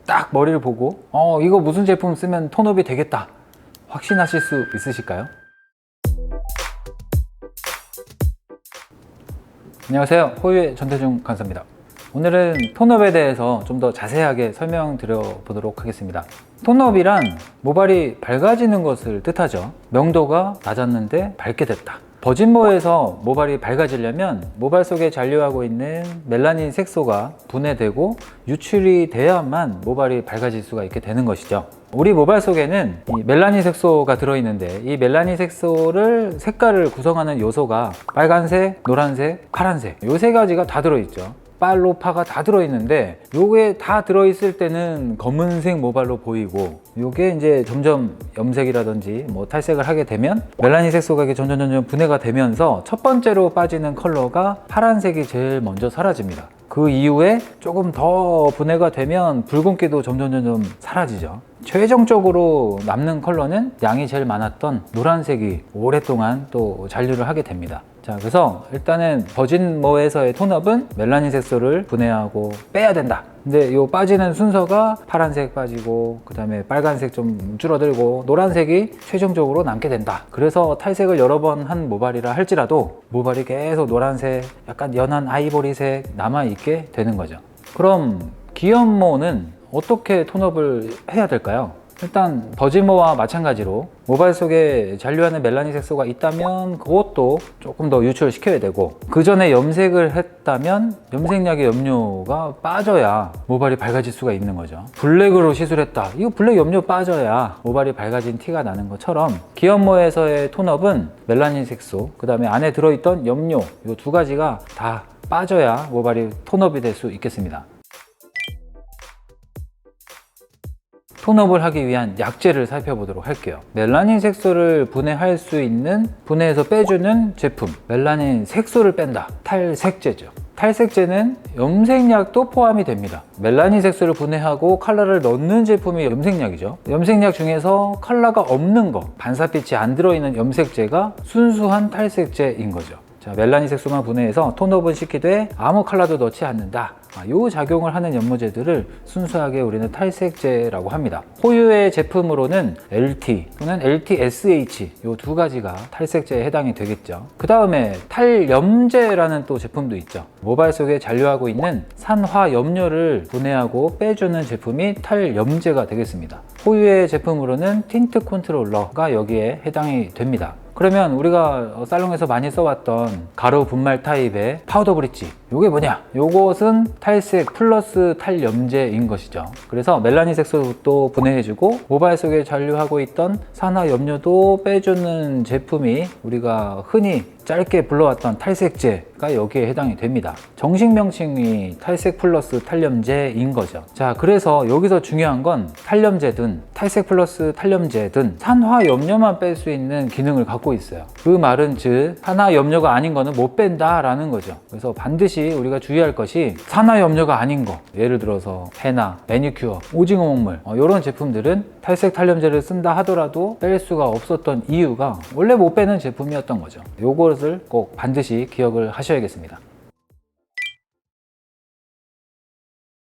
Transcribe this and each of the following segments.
딱 머리를 보고 이거 무슨 제품 쓰면 톤업이 되겠다 확신하실 수 있으실까요? 안녕하세요, 호유의 전태중 간사입니다. 오늘은 톤업에 대해서 좀 더 자세하게 설명드려 보도록 하겠습니다. 톤업이란 모발이 밝아지는 것을 뜻하죠. 명도가 낮았는데 밝게 됐다. 버진모에서 모발이 밝아지려면 모발 속에 잔류하고 있는 멜라닌 색소가 분해되고 유출이 돼야만 모발이 밝아질 수가 있게 되는 것이죠. 우리 모발 속에는 이 멜라닌 색소가 들어있는데 이 멜라닌 색소를 색깔을 구성하는 요소가 빨간색, 노란색, 파란색 요 세 가지가 다 들어있죠. 빨로파가 다 들어있는데 요게 다 들어있을 때는 검은색 모발로 보이고 요게 이제 점점 염색이라든지 뭐 탈색을 하게 되면 멜라닌 색소가 점점 분해가 되면서 첫 번째로 빠지는 컬러가 파란색이 제일 먼저 사라집니다. 그 이후에 조금 더 분해가 되면 붉은기도 점점 사라지죠. 최종적으로 남는 컬러는 양이 제일 많았던 노란색이 오랫동안 또 잔류를 하게 됩니다. 자, 그래서 일단은 버진모에서의 톤업은 멜라닌 색소를 분해하고 빼야 된다. 근데 이 빠지는 순서가 파란색 빠지고 그 다음에 빨간색 좀 줄어들고 노란색이 최종적으로 남게 된다. 그래서 탈색을 여러 번 한 모발이라 할지라도 모발이 계속 노란색, 약간 연한 아이보리색 남아있게 되는 거죠. 그럼 기염모는 어떻게 톤업을 해야 될까요? 일단 버진모와 마찬가지로 모발 속에 잔류하는 멜라닌 색소가 있다면 그것도 조금 더 유출을 시켜야 되고, 그 전에 염색을 했다면 염색약의 염료가 빠져야 모발이 밝아질 수가 있는 거죠. 블랙으로 시술했다, 이거 블랙 염료 빠져야 모발이 밝아진 티가 나는 것처럼 기염모에서의 톤업은 멜라닌 색소, 그 다음에 안에 들어있던 염료 이 두 가지가 다 빠져야 모발이 톤업이 될 수 있겠습니다. 톤업을 하기 위한 약재를 살펴보도록 할게요. 멜라닌 색소를 분해할 수 있는, 분해해서 빼주는 제품, 멜라닌 색소를 뺀다, 탈색제죠. 탈색제는 염색약도 포함이 됩니다. 멜라닌 색소를 분해하고 컬러를 넣는 제품이 염색약이죠. 염색약 중에서 컬러가 없는 거, 반사빛이 안 들어있는 염색제가 순수한 탈색제인 거죠. 자, 멜라닌 색소만 분해해서 톤업은 시키되 아무 컬러도 넣지 않는다. 이 작용을 하는 연모제들을 순수하게 우리는 탈색제라고 합니다. 호유의 제품으로는 LT 또는 LTSH 이 두 가지가 탈색제에 해당이 되겠죠. 그 다음에 탈염제라는 또 제품도 있죠. 모발 속에 잔류하고 있는 산화염료를 분해하고 빼주는 제품이 탈염제가 되겠습니다. 호유의 제품으로는 틴트 컨트롤러가 여기에 해당이 됩니다. 그러면 우리가 살롱에서 많이 써왔던 가루 분말 타입의 파우더 브릿지, 이게 뭐냐? 요것은 탈색 플러스 탈염제인 것이죠. 그래서 멜라닌 색소도 분해해주고 모발 속에 잔류하고 있던 산화염료도 빼주는 제품이 우리가 흔히 짧게 불러왔던 탈색제가 여기에 해당이 됩니다. 정식 명칭이 탈색 플러스 탈염제인 거죠. 자, 그래서 여기서 중요한 건 탈염제든 탈색 플러스 탈염제든 산화염료만 뺄 수 있는 기능을 갖고 있어요. 그 말은 즉 산화염료가 아닌 거는 못 뺀다 라는 거죠. 그래서 반드시 우리가 주의할 것이 산화염료가 아닌 거, 예를 들어서 헤나, 매니큐어, 오징어 목물 이런 제품들은 탈색 탈염제를 쓴다 하더라도 뺄 수가 없었던 이유가 원래 못 빼는 제품이었던 거죠. 요것을 꼭 반드시 기억을 하셔야겠습니다.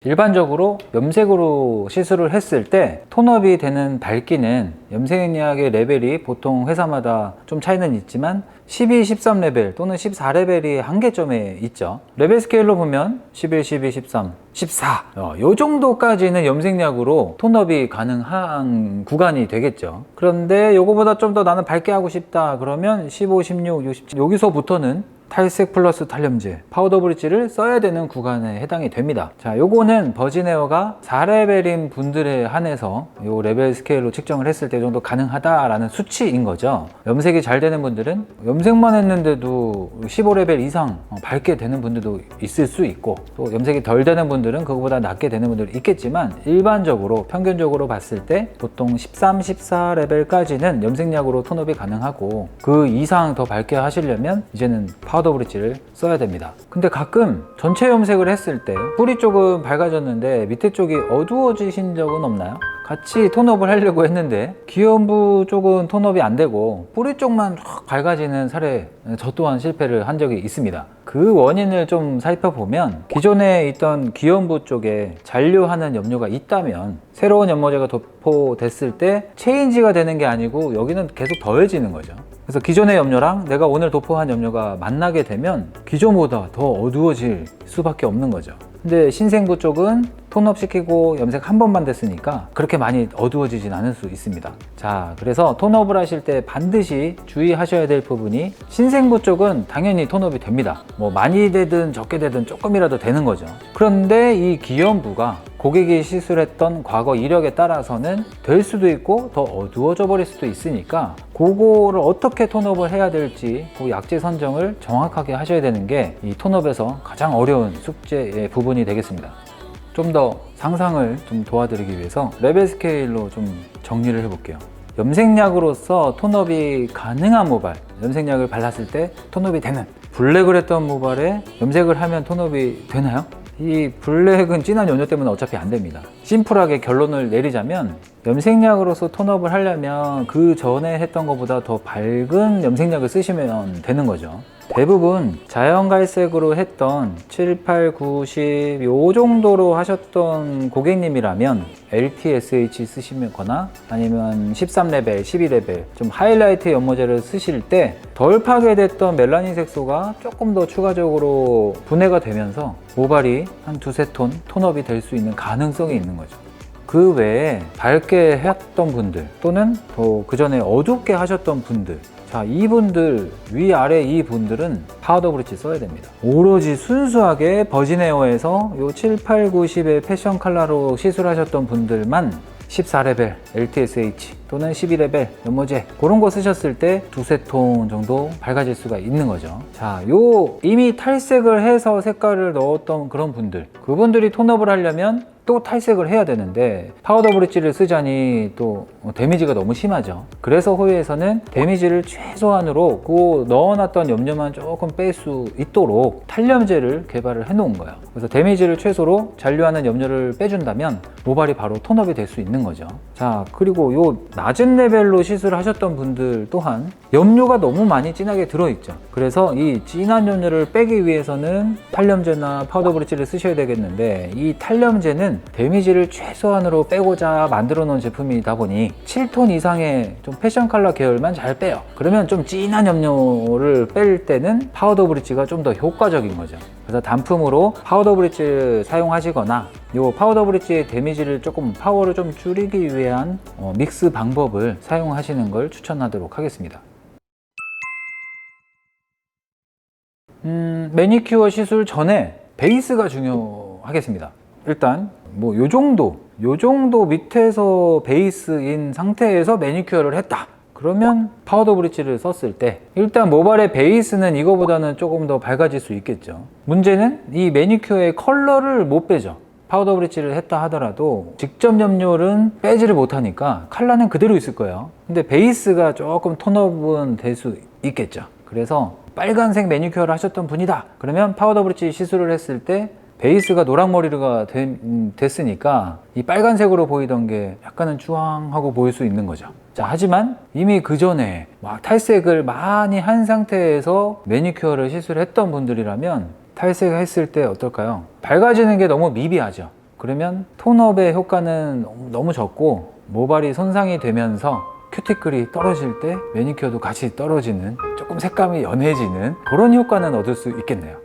일반적으로 염색으로 시술을 했을 때 톤업이 되는 밝기는 염색약의 레벨이 보통 회사마다 좀 차이는 있지만 12, 13 레벨 또는 14 레벨이 한계점에 있죠. 레벨 스케일로 보면 11, 12, 13, 14 요 정도까지는 염색약으로 톤업이 가능한 구간이 되겠죠. 그런데 요거보다 좀 더 나는 밝게 하고 싶다 그러면 15, 16, 67 여기서부터는 탈색 플러스 탈염제, 파우더 브릿지를 써야 되는 구간에 해당이 됩니다. 자, 요거는 버진에어가 4레벨인 분들에 한해서 요 레벨 스케일로 측정을 했을 때 정도 가능하다라는 수치인 거죠. 염색이 잘 되는 분들은 염색만 했는데도 15레벨 이상 밝게 되는 분들도 있을 수 있고, 또 염색이 덜 되는 분들은 그거보다 낮게 되는 분들이 있겠지만 일반적으로 평균적으로 봤을 때 보통 13, 14레벨까지는 염색약으로 톤업이 가능하고, 그 이상 더 밝게 하시려면 이제는 파우더 브릿지를 써야 됩니다. 근데 가끔 전체 염색을 했을 때 뿌리 쪽은 밝아졌는데 밑에 쪽이 어두워지신 적은 없나요? 같이 톤업을 하려고 했는데 기연부 쪽은 톤업이 안 되고 뿌리 쪽만 확 밝아지는 사례, 저 또한 실패를 한 적이 있습니다. 그 원인을 좀 살펴보면 기존에 있던 기연부 쪽에 잔류하는 염료가 있다면 새로운 연모제가 도포됐을 때 체인지가 되는 게 아니고 여기는 계속 더해지는 거죠. 그래서 기존의 염료랑 내가 오늘 도포한 염료가 만나게 되면 기존보다 더 어두워질 수밖에 없는 거죠. 근데 신생부 쪽은 톤업 시키고 염색 한 번만 됐으니까 그렇게 많이 어두워지진 않을 수 있습니다. 자, 그래서 톤업을 하실 때 반드시 주의하셔야 될 부분이 신생부 쪽은 당연히 톤업이 됩니다. 뭐 많이 되든 적게 되든 조금이라도 되는 거죠. 그런데 이 기연부가 고객이 시술했던 과거 이력에 따라서는 될 수도 있고 더 어두워져 버릴 수도 있으니까 그거를 어떻게 톤업을 해야 될지 그 약재 선정을 정확하게 하셔야 되는 게 이 톤업에서 가장 어려운 숙제의 부분이 되겠습니다. 좀 더 상상을 좀 도와드리기 위해서 레벨 스케일로 좀 정리를 해볼게요. 염색약으로서 톤업이 가능한 모발, 염색약을 발랐을 때 톤업이 되는, 블랙을 했던 모발에 염색을 하면 톤업이 되나요? 이 블랙은 진한 연료 때문에 어차피 안 됩니다. 심플하게 결론을 내리자면 염색약으로서 톤업을 하려면 그 전에 했던 것보다 더 밝은 염색약을 쓰시면 되는 거죠. 대부분 자연갈색으로 했던 7, 8, 9, 10 요 정도로 하셨던 고객님이라면 LTSH 쓰시거나 아니면 13레벨, 12레벨 좀 하이라이트 연모제를 쓰실 때 덜 파괴됐던 멜라닌 색소가 조금 더 추가적으로 분해가 되면서 모발이 한 두세 톤 톤업이 될 수 있는 가능성이 있는 거죠. 그 외에 밝게 했던 분들 또는 더 그 전에 어둡게 하셨던 분들, 자, 이분들 위아래 이 분들은 파우더 브리치 써야 됩니다. 오로지 순수하게 버진 에어에서 요 7, 8, 9, 10의 패션 컬러로 시술하셨던 분들만 14레벨 LTSH 또는 12레벨 연모제 그런 거 쓰셨을 때 두세 톤 정도 밝아질 수가 있는 거죠. 자, 요 이미 탈색을 해서 색깔을 넣었던 그런 분들, 그분들이 톤업을 하려면 또 탈색을 해야 되는데 파우더 브릿지를 쓰자니 또 데미지가 너무 심하죠. 그래서 호위에서는 데미지를 최소한으로 그 넣어놨던 염료만 조금 뺄 수 있도록 탈염제를 개발을 해 놓은 거예요. 그래서 데미지를 최소로 잔류하는 염료를 빼준다면 모발이 바로 톤업이 될 수 있는 거죠. 자, 그리고 요 낮은 레벨로 시술을 하셨던 분들 또한 염료가 너무 많이 진하게 들어있죠. 그래서 이 진한 염료를 빼기 위해서는 탈염제나 파우더 브릿지를 쓰셔야 되겠는데 이 탈염제는 데미지를 최소한으로 빼고자 만들어 놓은 제품이다 보니 7톤 이상의 좀 패션 컬러 계열만 잘 빼요. 그러면 좀 진한 염료를 뺄 때는 파우더 브릿지가 좀 더 효과적인 거죠. 그래서 단품으로 파우더 브릿지를 사용하시거나 이 파우더 브릿지의 데미지를 조금 파워를 좀 줄이기 위한 믹스 방법을 사용하시는 걸 추천하도록 하겠습니다. 매니큐어 시술 전에 베이스가 중요하겠습니다. 일단 뭐 요 정도 밑에서 베이스인 상태에서 매니큐어를 했다. 그러면 파우더 브릿지를 썼을 때 일단 모발의 베이스는 이거보다는 조금 더 밝아질 수 있겠죠. 문제는 이 매니큐어의 컬러를 못 빼죠. 파우더 브릿지를 했다 하더라도 직접 염료는 빼지를 못하니까 컬러는 그대로 있을 거예요. 근데 베이스가 조금 톤업은 될 수 있겠죠. 그래서 빨간색 매니큐어를 하셨던 분이다. 그러면 파우더 브릿지 시술을 했을 때 베이스가 노랑머리가 됐으니까 이 빨간색으로 보이던 게 약간은 주황하고 보일 수 있는 거죠. 자, 하지만 이미 그 전에 막 탈색을 많이 한 상태에서 매니큐어를 시술했던 분들이라면 탈색했을 때 어떨까요? 밝아지는 게 너무 미비하죠. 그러면 톤업의 효과는 너무 적고 모발이 손상이 되면서 큐티클이 떨어질 때 매니큐어도 같이 떨어지는, 조금 색감이 연해지는 그런 효과는 얻을 수 있겠네요.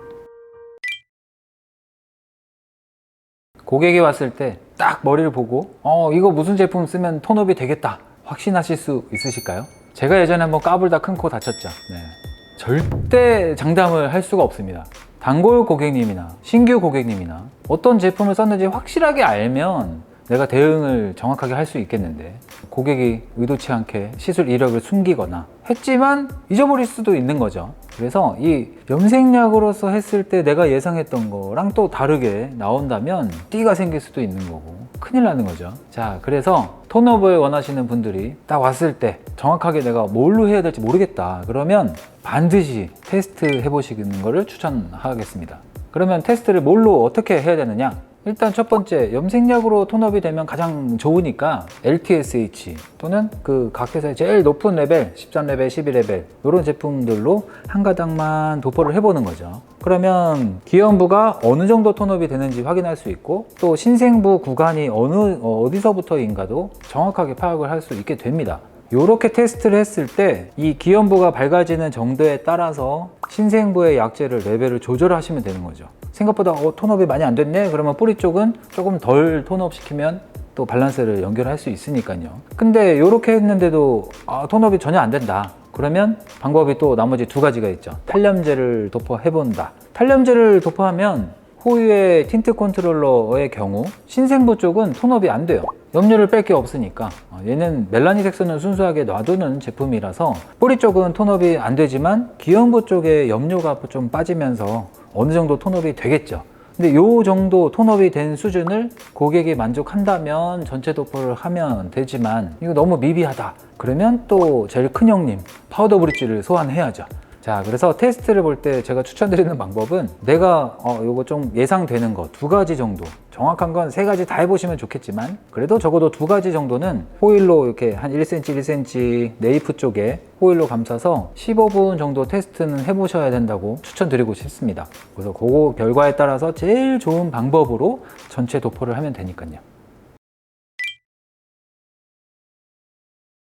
고객이 왔을 때 딱 머리를 보고 이거 무슨 제품 쓰면 톤업이 되겠다 확신하실 수 있으실까요? 제가 예전에 한번 까불다 큰 코 다쳤죠. 네. 절대 장담을 할 수가 없습니다. 단골 고객님이나 신규 고객님이나 어떤 제품을 썼는지 확실하게 알면 내가 대응을 정확하게 할 수 있겠는데 고객이 의도치 않게 시술 이력을 숨기거나 했지만 잊어버릴 수도 있는 거죠. 그래서 이 염색약으로서 했을 때 내가 예상했던 거랑 또 다르게 나온다면 띠가 생길 수도 있는 거고 큰일 나는 거죠. 자, 그래서 톤업을 원하시는 분들이 딱 왔을 때 정확하게 내가 뭘로 해야 될지 모르겠다 그러면 반드시 테스트 해보시는 거를 추천하겠습니다. 그러면 테스트를 뭘로 어떻게 해야 되느냐? 일단 첫 번째, 염색약으로 톤업이 되면 가장 좋으니까 LTSH 또는 그 각 회사의 제일 높은 레벨, 13레벨, 12레벨 이런 제품들로 한 가닥만 도포를 해보는 거죠. 그러면 기현부가 어느 정도 톤업이 되는지 확인할 수 있고 또 신생부 구간이 어디서부터인가도 정확하게 파악을 할 수 있게 됩니다. 이렇게 테스트를 했을 때 이 기현부가 밝아지는 정도에 따라서 신생부의 약제를 레벨을 조절하시면 되는 거죠. 생각보다 톤업이 많이 안 됐네? 그러면 뿌리 쪽은 조금 덜 톤업 시키면 또 밸런스를 연결할 수 있으니까요. 근데 이렇게 했는데도 톤업이 전혀 안 된다. 그러면 방법이 또 나머지 두 가지가 있죠. 탄염제를 도포해본다. 탄염제를 도포하면 호유의 틴트 컨트롤러의 경우 신생부 쪽은 톤업이 안 돼요. 염료를 뺄 게 없으니까. 얘는 멜라닌 색소는 순수하게 놔두는 제품이라서 뿌리 쪽은 톤업이 안 되지만 기현부 쪽에 염료가 좀 빠지면서 어느 정도 톤업이 되겠죠. 근데 이 정도 톤업이 된 수준을 고객이 만족한다면 전체 도포를 하면 되지만 이거 너무 미비하다. 그러면 또 제일 큰 형님 파우더 브릿지를 소환해야죠. 자, 그래서 테스트를 볼 때 제가 추천드리는 방법은 내가 요거 좀 예상되는 거 두 가지 정도, 정확한 건 세 가지 다 해보시면 좋겠지만 그래도 적어도 두 가지 정도는 호일로 이렇게 한 1cm, 1cm 네이프 쪽에 호일로 감싸서 15분 정도 테스트는 해보셔야 된다고 추천드리고 싶습니다. 그래서 그거 결과에 따라서 제일 좋은 방법으로 전체 도포를 하면 되니까요.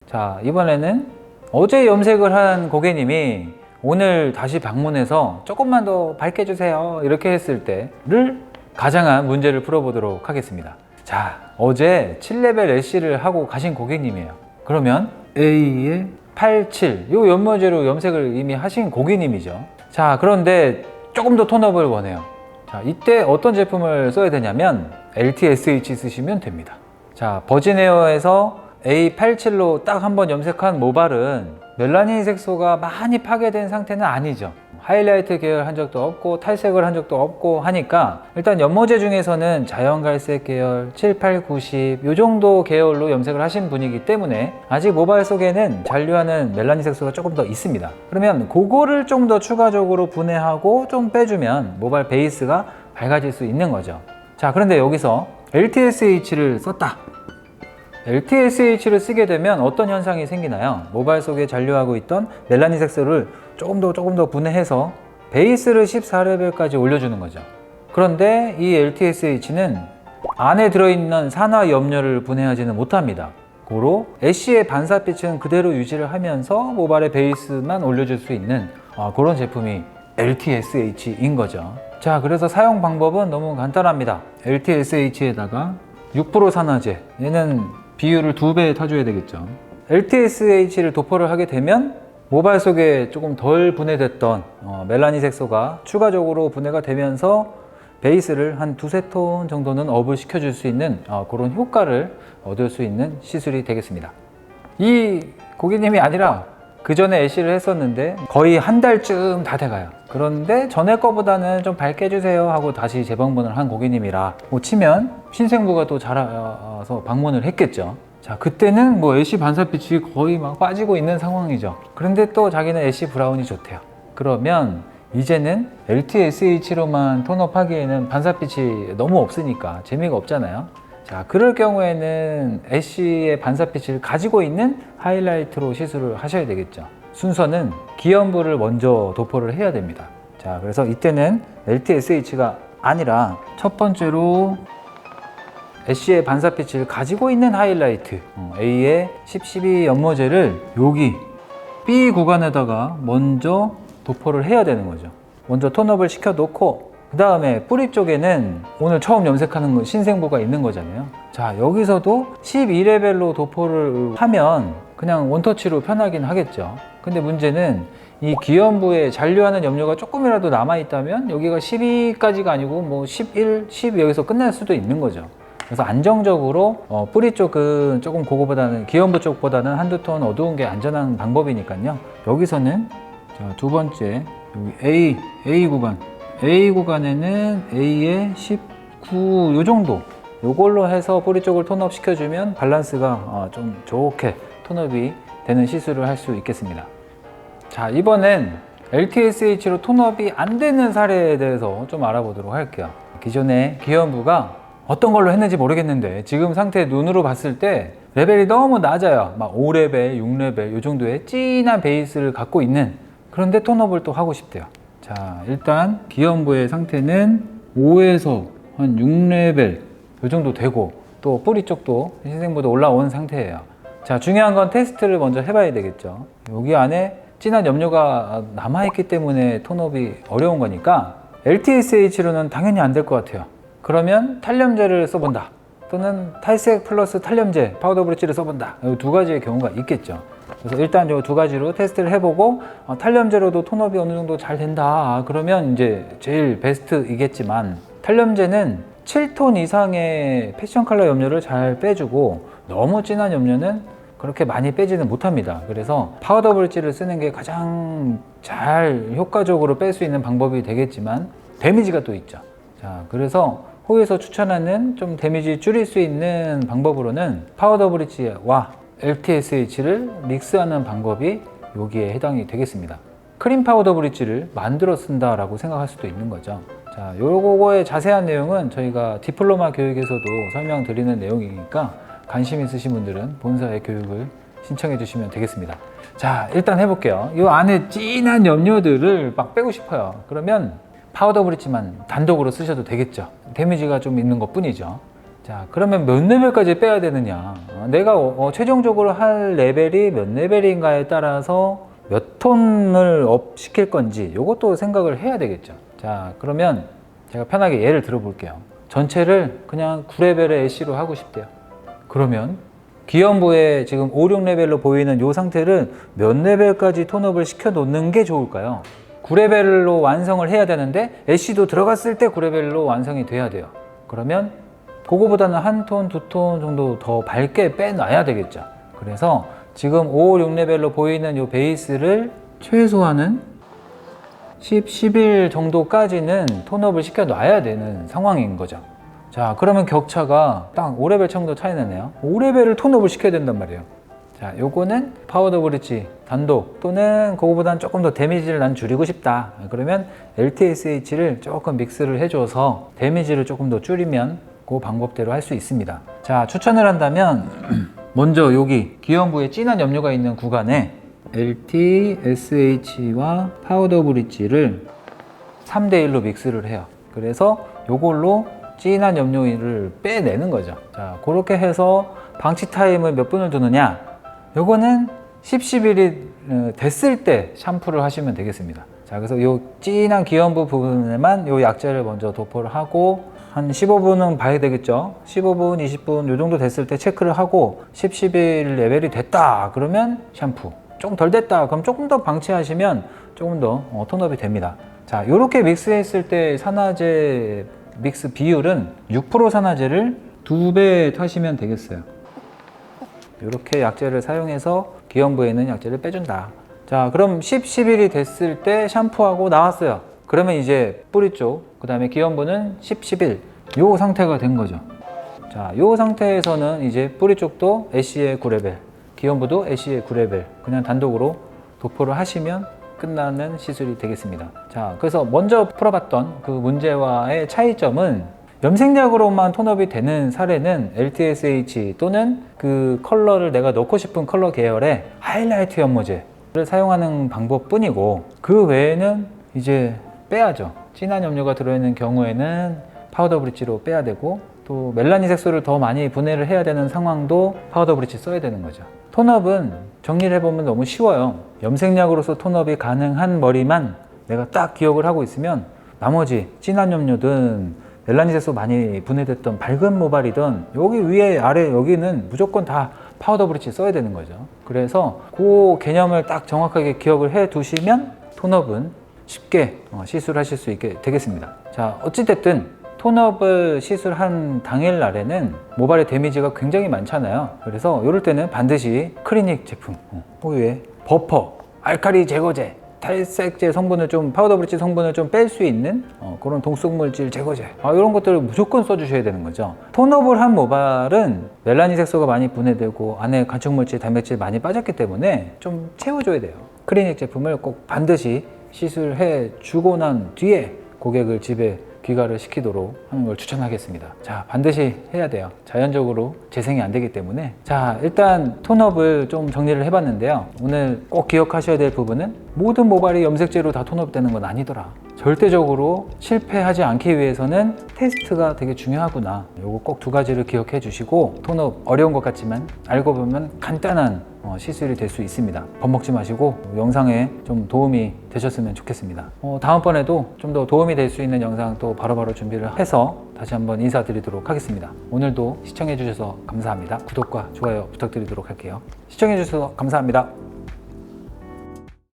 자, 이번에는 어제 염색을 한 고객님이 오늘 다시 방문해서 조금만 더 밝게 해주세요 이렇게 했을 때를 가장한 문제를 풀어보도록 하겠습니다. 자, 어제 7레벨 애쉬를 하고 가신 고객님이에요. 그러면 A의 87, 요 연모제로 염색을 이미 하신 고객님이죠. 자, 그런데 조금 더 톤업을 원해요. 자, 이때 어떤 제품을 써야 되냐면 LTSH 쓰시면 됩니다. 자, 버진에어에서 A87로 딱 한번 염색한 모발은 멜라닌 색소가 많이 파괴된 상태는 아니죠. 하이라이트 계열 한 적도 없고 탈색을 한 적도 없고 하니까 일단 연모제 중에서는 자연갈색 계열 7, 8, 90 이 정도 계열로 염색을 하신 분이기 때문에 아직 모발 속에는 잔류하는 멜라닌 색소가 조금 더 있습니다. 그러면 그거를 좀 더 추가적으로 분해하고 좀 빼주면 모발 베이스가 밝아질 수 있는 거죠. 자, 그런데 여기서 LTSH를 썼다. LTSH를 쓰게 되면 어떤 현상이 생기나요? 모발 속에 잔류하고 있던 멜라닌 색소를 조금 더 분해해서 베이스를 14레벨까지 올려주는 거죠. 그런데 이 LTSH는 안에 들어있는 산화 염료를 분해하지는 못합니다. 고로 애쉬의 반사빛은 그대로 유지를 하면서 모발의 베이스만 올려줄 수 있는 그런 제품이 LTSH인 거죠. 자, 그래서 사용 방법은 너무 간단합니다. LTSH에다가 6% 산화제, 얘는 비율을 2배 타줘야 되겠죠. LTSH를 도포를 하게 되면 모발 속에 조금 덜 분해됐던 멜라닌 색소가 추가적으로 분해가 되면서 베이스를 한 2~3톤 정도는 업을 시켜줄 수 있는 그런 효과를 얻을 수 있는 시술이 되겠습니다. 이 고객님이 아니라 그 전에 애쉬를 했었는데 거의 한 달쯤 다 돼가요. 그런데 전에 거보다는 좀 밝게 해주세요 하고 다시 재방문을 한 고객님이라 치면 신생부가 또 자라서 방문을 했겠죠. 자, 그때는 애쉬 반사빛이 거의 막 빠지고 있는 상황이죠. 그런데 또 자기는 애쉬 브라운이 좋대요. 그러면 이제는 LTSH로만 톤업하기에는 반사빛이 너무 없으니까 재미가 없잖아요. 자, 그럴 경우에는 애쉬의 반사빛을 가지고 있는 하이라이트로 시술을 하셔야 되겠죠. 순서는 기현부를 먼저 도포를 해야 됩니다. 자, 그래서 이때는 LTSH가 아니라 첫 번째로 애쉬의 반사빛을 가지고 있는 하이라이트 A의 10, 12 연모제를 여기 B 구간에다가 먼저 도포를 해야 되는 거죠. 먼저 톤업을 시켜 놓고 그 다음에 뿌리 쪽에는 오늘 처음 염색하는 신생부가 있는 거잖아요. 자, 여기서도 12레벨로 도포를 하면 그냥 원터치로 편하긴 하겠죠. 근데 문제는 이 기현부에 잔류하는 염료가 조금이라도 남아있다면 여기가 12까지가 아니고 11, 12 여기서 끝날 수도 있는 거죠. 그래서 안정적으로 뿌리 쪽은 조금 그거보다는 기현부 쪽보다는 한두 톤 어두운 게 안전한 방법이니까요. 여기서는 자, 두 번째 여기 A 구간에는 A의 19 요 정도 요걸로 해서 뿌리 쪽을 톤업 시켜주면 밸런스가 좀 좋게 톤업이 되는 시술을 할 수 있겠습니다. 자, 이번엔 LTSH로 톤업이 안 되는 사례에 대해서 좀 알아보도록 할게요. 기존에 기현부가 어떤 걸로 했는지 모르겠는데 지금 상태 눈으로 봤을 때 레벨이 너무 낮아요. 막 5레벨, 6레벨 이 정도의 진한 베이스를 갖고 있는, 그런데 톤업을 또 하고 싶대요. 자, 일단 기연부의 상태는 5에서 한 6레벨 이 정도 되고, 또 뿌리 쪽도 신생보다 올라온 상태예요. 자, 중요한 건 테스트를 먼저 해봐야 되겠죠. 여기 안에 진한 염료가 남아있기 때문에 톤업이 어려운 거니까 LTSH로는 당연히 안 될 것 같아요. 그러면 탈염제를 써본다, 또는 탈색 플러스 탈염제 파우더 브릿지를 써본다, 이 두 가지의 경우가 있겠죠. 그래서 일단 이 두 가지로 테스트를 해보고 탈염제로도 톤업이 어느 정도 잘 된다 그러면 이제 제일 베스트이겠지만, 탈염제는 7톤 이상의 패션 컬러 염료를 잘 빼주고 너무 진한 염료는 그렇게 많이 빼지는 못합니다. 그래서 파우더 브릿지를 쓰는 게 가장 잘 효과적으로 뺄 수 있는 방법이 되겠지만 데미지가 또 있죠. 자, 그래서 호에서 추천하는 좀 데미지 줄일 수 있는 방법으로는 파우더 브릿지와 LTSH를 믹스하는 방법이 여기에 해당이 되겠습니다. 크림 파우더 브릿지를 만들어 쓴다라고 생각할 수도 있는 거죠. 자, 요거의 자세한 내용은 저희가 디플로마 교육에서도 설명드리는 내용이니까 관심 있으신 분들은 본사의 교육을 신청해 주시면 되겠습니다. 자, 일단 해볼게요. 이 안에 진한 염료들을 막 빼고 싶어요. 그러면 파우더 브릿지만 단독으로 쓰셔도 되겠죠. 데미지가 좀 있는 것 뿐이죠. 자, 그러면 몇 레벨까지 빼야 되느냐, 내가 최종적으로 할 레벨이 몇 레벨인가에 따라서 몇 톤을 업 시킬 건지 이것도 생각을 해야 되겠죠. 자, 그러면 제가 편하게 예를 들어 볼게요. 전체를 그냥 9레벨의 애쉬로 하고 싶대요. 그러면 기연부에 지금 5, 6레벨로 보이는 이 상태를 몇 레벨까지 톤업을 시켜 놓는 게 좋을까요? 9레벨로 완성을 해야 되는데 애쉬도 들어갔을 때 9레벨로 완성이 돼야 돼요. 그러면 그거보다는 한 톤, 두 톤 정도 더 밝게 빼놔야 되겠죠. 그래서 지금 5, 6레벨로 보이는 이 베이스를 최소한은 10, 11 정도까지는 톤업을 시켜 놔야 되는 상황인 거죠. 자, 그러면 격차가 딱 5레벨 정도 차이 나네요. 5레벨을 톤업을 시켜야 된단 말이에요. 자, 요거는 파우더 브릿지 단독, 또는 그거보다는 조금 더 데미지를 난 줄이고 싶다, 그러면 LTSH를 조금 믹스를 해줘서 데미지를 조금 더 줄이면 그 방법대로 할 수 있습니다. 자, 추천을 한다면 먼저 여기 기연부에 진한 염료가 있는 구간에 LTSH와 파우더 브릿지를 3대1로 믹스를 해요. 그래서 요걸로 진한 염료를 빼내는 거죠. 자, 그렇게 해서 방치 타임을 몇 분을 두느냐, 요거는 10, 11이 됐을 때 샴푸를 하시면 되겠습니다. 자, 그래서 요 진한 기연부 부분에만 요 약재를 먼저 도포를 하고 한 15분은 봐야 되겠죠. 15분, 20분 요 정도 됐을 때 체크를 하고 10, 11 레벨이 됐다 그러면 샴푸, 조금 덜 됐다 그럼 조금 더 방치하시면 조금 더 톤업이 됩니다. 자, 요렇게 믹스했을 때 산화제 믹스 비율은 6% 산화제를 2배 타시면 되겠어요. 이렇게 약재를 사용해서 기연부에는 약재를 빼준다. 자, 그럼 10, 11이 됐을 때 샴푸하고 나왔어요. 그러면 이제 뿌리 쪽, 그 다음에 기연부는 10, 11 요 상태가 된 거죠. 자, 요 상태에서는 이제 뿌리 쪽도 애쉬의 9레벨, 기연부도 애쉬의 9레벨 그냥 단독으로 도포를 하시면 끝나는 시술이 되겠습니다. 자, 그래서 먼저 풀어봤던 그 문제와의 차이점은 염색약으로만 톤업이 되는 사례는 LTSH 또는 그 컬러를 내가 넣고 싶은 컬러 계열의 하이라이트 연모제를 사용하는 방법뿐이고, 그 외에는 이제 빼야죠. 진한 염료가 들어있는 경우에는 파우더 브릿지로 빼야 되고, 또 멜라닌 색소를 더 많이 분해를 해야 되는 상황도 파우더 브릿지 써야 되는 거죠. 톤업은 정리를 해보면 너무 쉬워요. 염색약으로서 톤업이 가능한 머리만 내가 딱 기억을 하고 있으면 나머지 진한 염료든 멜라닌 색소 많이 분해됐던 밝은 모발이든 여기 위에 아래 여기는 무조건 다 파우더 브릿지 써야 되는 거죠. 그래서 그 개념을 딱 정확하게 기억을 해 두시면 톤업은 쉽게 시술하실 수 있게 되겠습니다. 자, 어찌됐든 톤업을 시술한 당일 날에는 모발의 데미지가 굉장히 많잖아요. 그래서 이럴 때는 반드시 클리닉 제품, 호유의 버퍼, 알칼리 제거제, 탈색제 성분을 좀, 파우더 브릿지 성분을 좀 뺄 수 있는 그런 동속물질 제거제, 이런 것들을 무조건 써주셔야 되는 거죠. 톤업을 한 모발은 멜라닌 색소가 많이 분해되고 안에 간축물질, 단백질 많이 빠졌기 때문에 좀 채워줘야 돼요. 클리닉 제품을 꼭 반드시 시술해 주고 난 뒤에 고객을 집에 귀가를 시키도록 하는 걸 추천하겠습니다. 자, 반드시 해야 돼요. 자연적으로 재생이 안 되기 때문에. 자, 일단 톤업을 좀 정리를 해봤는데요. 오늘 꼭 기억하셔야 될 부분은 모든 모발이 염색제로 다 톤업되는 건 아니더라. 절대적으로 실패하지 않기 위해서는 테스트가 되게 중요하구나. 요거 꼭 두 가지를 기억해 주시고, 톤업 어려운 것 같지만 알고 보면 간단한 시술이 될 수 있습니다. 겁먹지 마시고 영상에 좀 도움이 되셨으면 좋겠습니다. 다음번에도 좀 더 도움이 될 수 있는 영상 또 바로바로 준비를 해서 다시 한번 인사드리도록 하겠습니다. 오늘도 시청해 주셔서 감사합니다. 구독과 좋아요 부탁드리도록 할게요. 시청해 주셔서 감사합니다.